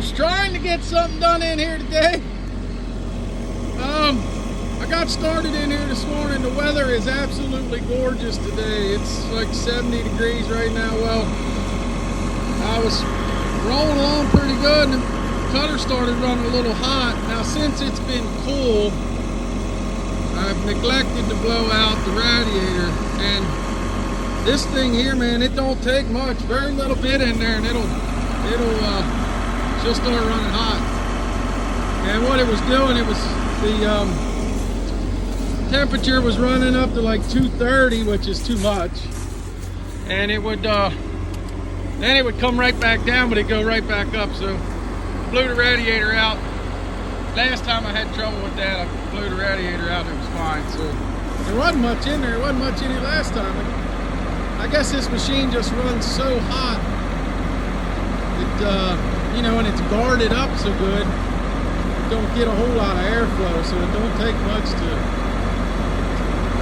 was trying to get something done in here today. I got started in here this morning. The weather is absolutely gorgeous today. It's like 70 degrees right now. Well, I was rolling along pretty good and the cutter started running a little hot. Now since it's been cool, I've neglected to blow out the radiator, and this thing here, man, it don't take much, very little bit in there, and she'll start running hot. And what it was doing, it was the temperature was running up to like 230, which is too much, and it would then it would come right back down, but it'd go right back up. So blew the radiator out. Last time I had trouble with that, I blew the radiator out and it was fine. So there wasn't much in there. There wasn't much in it last time. I guess this machine just runs so hot. It, you know, and it's guarded up so good, it don't get a whole lot of airflow. So it don't take much to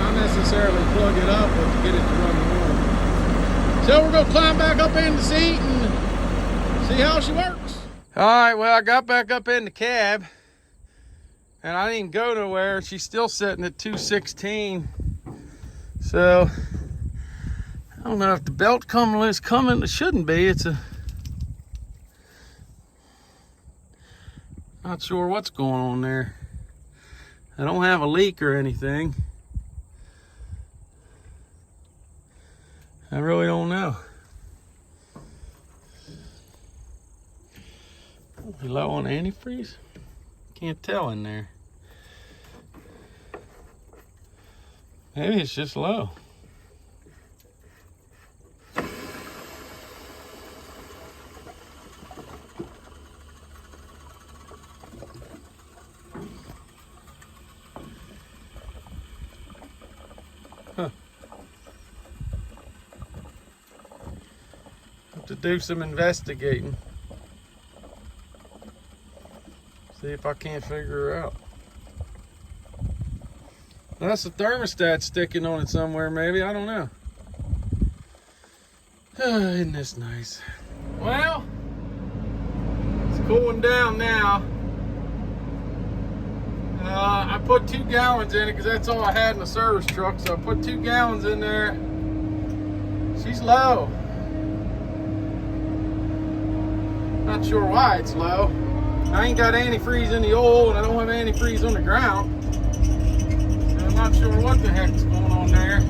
not necessarily plug it up, but to get it to run warm. So we're gonna climb back up in the seat and see how she works. All right, well, I got back up in the cab and I didn't even go nowhere. She's still sitting at 216. So I don't know if the belt is coming. It shouldn't be. It's a, not sure what's going on there. I don't have a leak or anything. I really don't know. We low on antifreeze? Can't tell in there. Maybe it's just low. Huh. Have to do some investigating. See if I can't figure her out. That's the thermostat sticking on it somewhere, maybe. I don't know. Isn't this nice? Well, it's cooling down now. I put 2 gallons in it because that's all I had in the service truck. So I put 2 gallons in there. She's low. Not sure why it's low. I ain't got antifreeze in the oil, and I don't have antifreeze on the ground. So I'm not sure what the heck's going on there.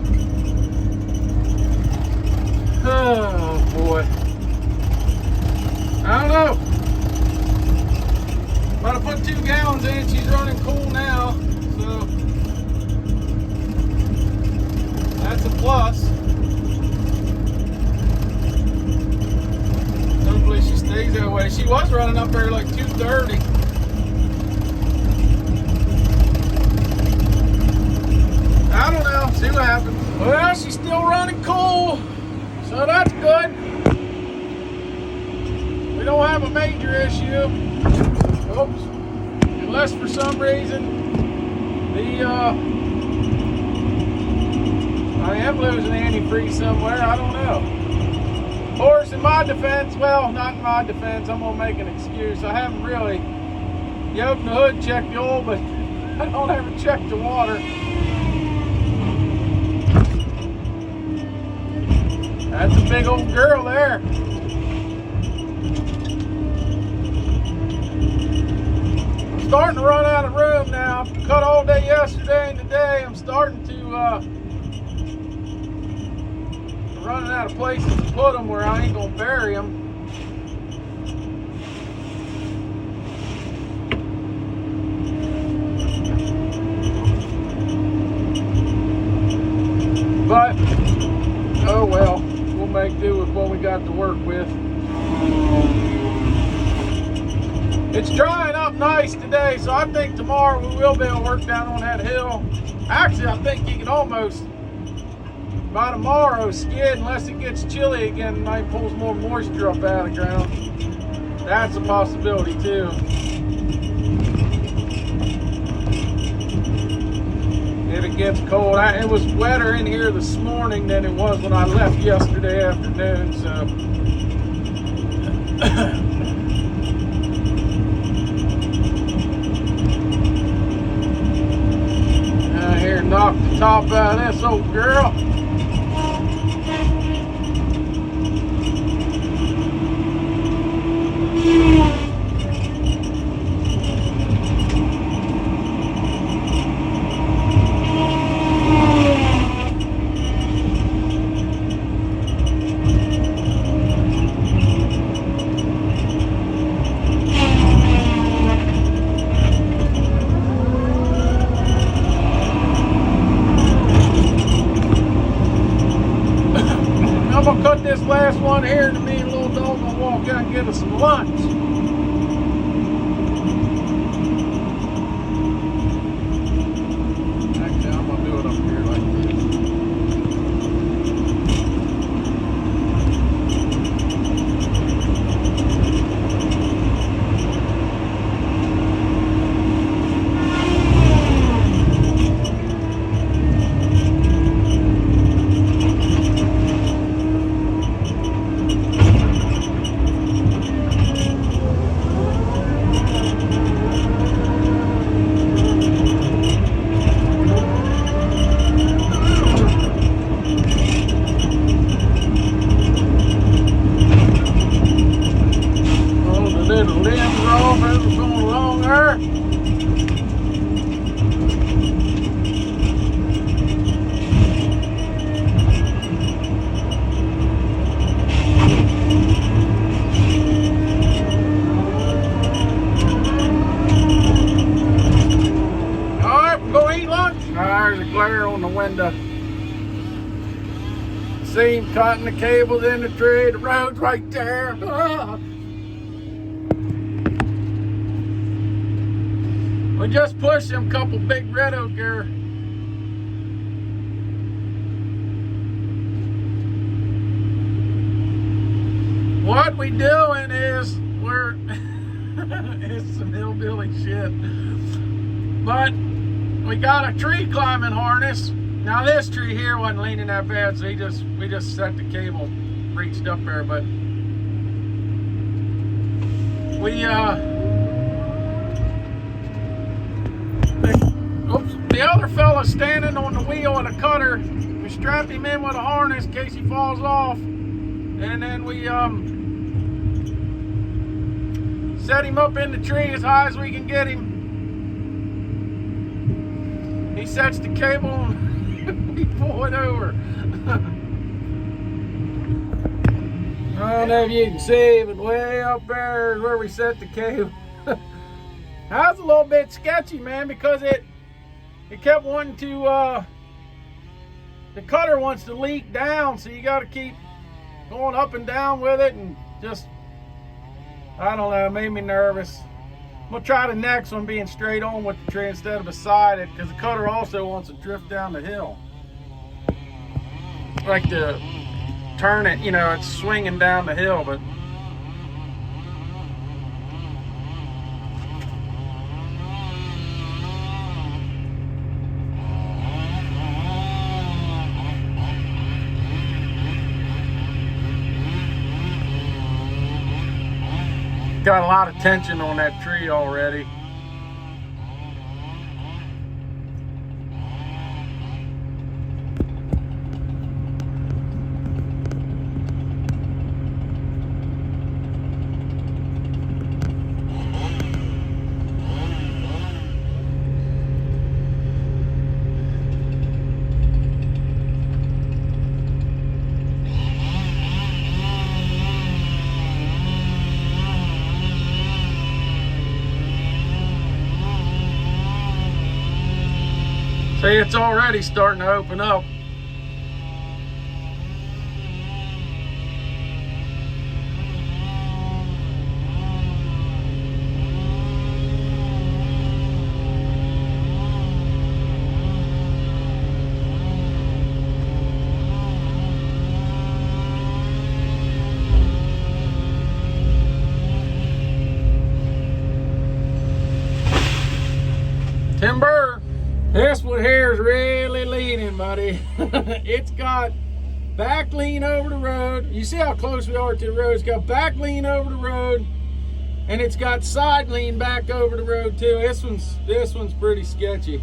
Oh boy. I don't know. But I put 2 gallons in, she's running cool now. So that's a plus. Hopefully she stays that way. She was running up there like 230. I don't know. See what happens. Well, she's still running cool, so that's good. We don't have a major issue. Oops. Unless for some reason I am losing antifreeze somewhere. I don't know. Of course, in my defense, well, not in my defense, I'm gonna make an excuse. I haven't really, you open the hood, check the oil, but I don't ever check the water. That's a big old girl there. I'm starting to run out of room now. Cut all day yesterday and today. I'm starting to running out of places to put them where I ain't gonna bury them. But oh well, we'll make do with what we got to work with. It's drying up nice today, so I think tomorrow we will be able to work down on that hill. Actually, I think you can almost by tomorrow skid, unless it gets chilly again and might pulls more moisture up out of the ground. That's a possibility too. If it gets cold. It was wetter in here this morning than it was when I left yesterday afternoon, so out of this old girl. I'm gonna cut this last one here, and me and little dog gonna walk out and get us some lunch. Actually, I'm gonna do it up here like this. Little limbs off as we're going along there. Alright, we're going to eat lunch. There's a glare on the window. See him cutting the cables in the tree. The road's right there. We just pushed them couple big red oak here. What we doing is we're it's some hillbilly shit. But we got a tree climbing harness. Now this tree here wasn't leaning that bad, so we just set the cable, reached up there, but we the other fella's standing on the wheel of the cutter. We strap him in with a harness in case he falls off, and then we set him up in the tree as high as we can get him. He sets the cable and we pull it over. I don't know if you can see, but way up there is where we set the cable. That's a little bit sketchy, man, because it kept wanting to, the cutter wants to leak down, so you got to keep going up and down with it, and just, I don't know, it made me nervous. I'm going to try the next one being straight on with the tree instead of beside it, because the cutter also wants to drift down the hill. Like to turn it, you know, it's swinging down the hill, but got a lot of tension on that tree already. See, it's already starting to open up. Timber! This one here is really leaning, buddy. It's got back lean over the road. You see how close we are to the road? It's got back lean over the road, and it's got side lean back over the road too. This one's pretty sketchy.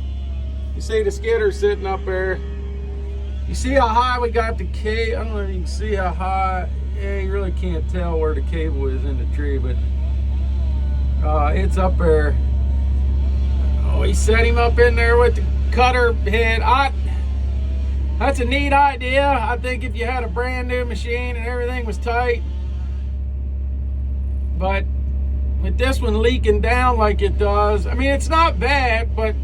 You see the skidder sitting up there. You see how high we got the cable? I don't know if you can see how high. Yeah, you really can't tell where the cable is in the tree, but it's up there. Oh, he set him up in there with the cutter head. That's a neat idea. I think if you had a brand new machine and everything was tight, but with this one leaking down like it does, I mean, it's not bad, but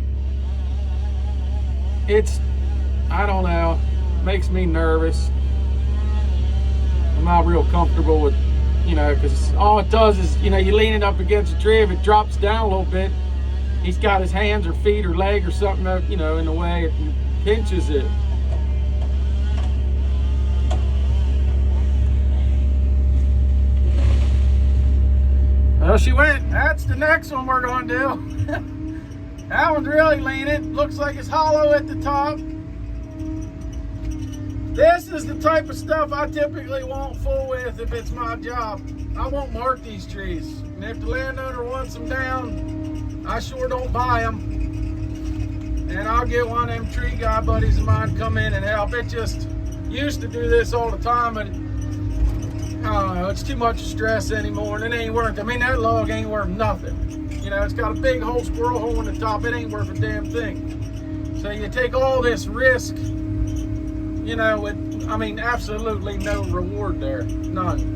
it's, I don't know, makes me nervous. I'm not real comfortable with, you know, because all it does is, you know, you lean it up against a tree. If it drops down a little bit, he's got his hands or feet or leg or something, you know, in the way, it pinches it. Well, she went. That's the next one we're going to do. That one's really leaning. Looks like it's hollow at the top. This is the type of stuff I typically won't fool with if it's my job. I won't mark these trees. And if the landowner wants them down, I sure don't buy them. And I'll get one of them tree guy buddies of mine come in and help. It just used to do this all the time, but I don't know, it's too much stress anymore, and it ain't worth it. I mean, that log ain't worth nothing. You know, it's got a big hole, squirrel hole in the top. It ain't worth a damn thing. So you take all this risk, you know, with, I mean, absolutely no reward there. None.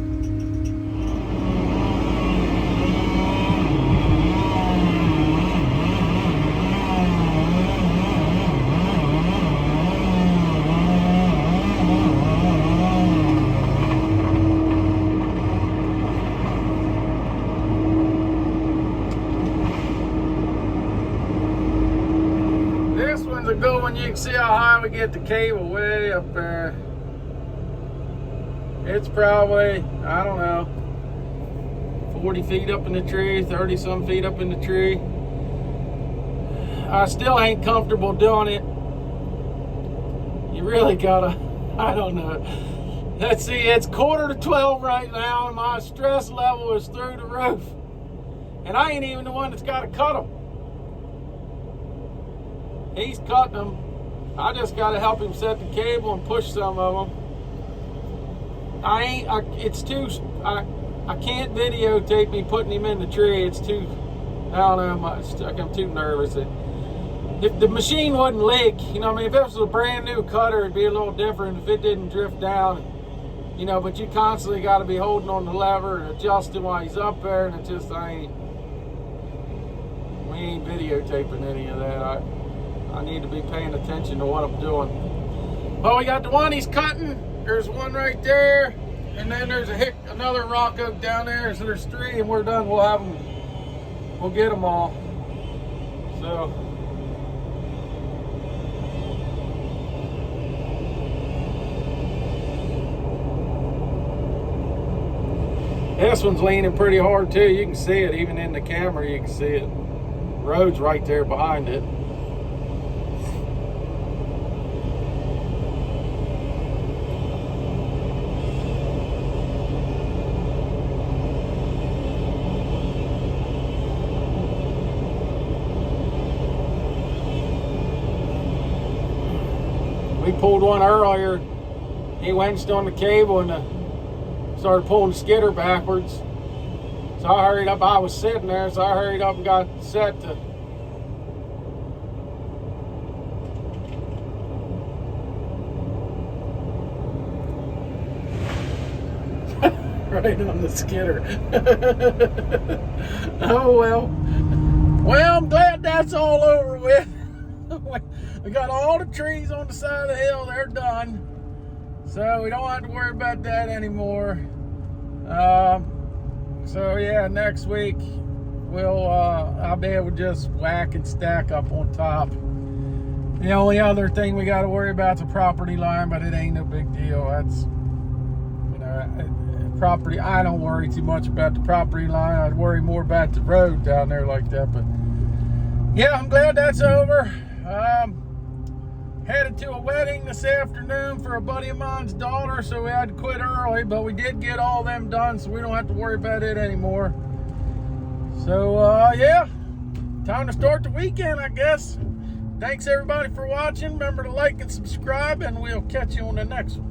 A good one. You can see how high we get the cable, way up there. It's probably, I don't know, 40 feet up in the tree, 30 some feet up in the tree. I still ain't comfortable doing it. You really gotta, I don't know. Let's see, it's 11:45 right now and my stress level is through the roof. And I ain't even the one that's gotta cut them. He's cutting them. I just got to help him set the cable and push some of them. I can't videotape me putting him in the tree. It's too, I don't know, I'm too nervous. If the machine wouldn't leak, you know, I mean, if it was a brand new cutter, it'd be a little different if it didn't drift down, you know, but you constantly got to be holding on the lever and adjusting while he's up there, and it just, we ain't videotaping any of that. I need to be paying attention to what I'm doing. Well, we got the one he's cutting. There's one right there. And then there's another rock oak down there. So there's three, and we're done. We'll have them. We'll get them all. So. This one's leaning pretty hard too. You can see it even in the camera. You can see it. Road's right there behind it. We pulled one earlier. He winched on the cable and started pulling the skidder backwards. So I hurried up. I was sitting there, so I hurried up and got set to. Right on the skidder. Oh well. Well, I'm glad that's all over with. We got all the trees on the side of the hill, they're done. So we don't have to worry about that anymore. So yeah, next week I'll be able to just whack and stack up on top. The only other thing we got to worry about is a property line, but it ain't no big deal. That's, you know, property. I don't worry too much about the property line. I'd worry more about the road down there like that. But yeah, I'm glad that's over. Headed to a wedding this afternoon for a buddy of mine's daughter, so we had to quit early, but we did get all them done, so we don't have to worry about it anymore. So yeah, time to start the weekend, I guess. Thanks everybody for watching. Remember to like and subscribe, and we'll catch you on the next one.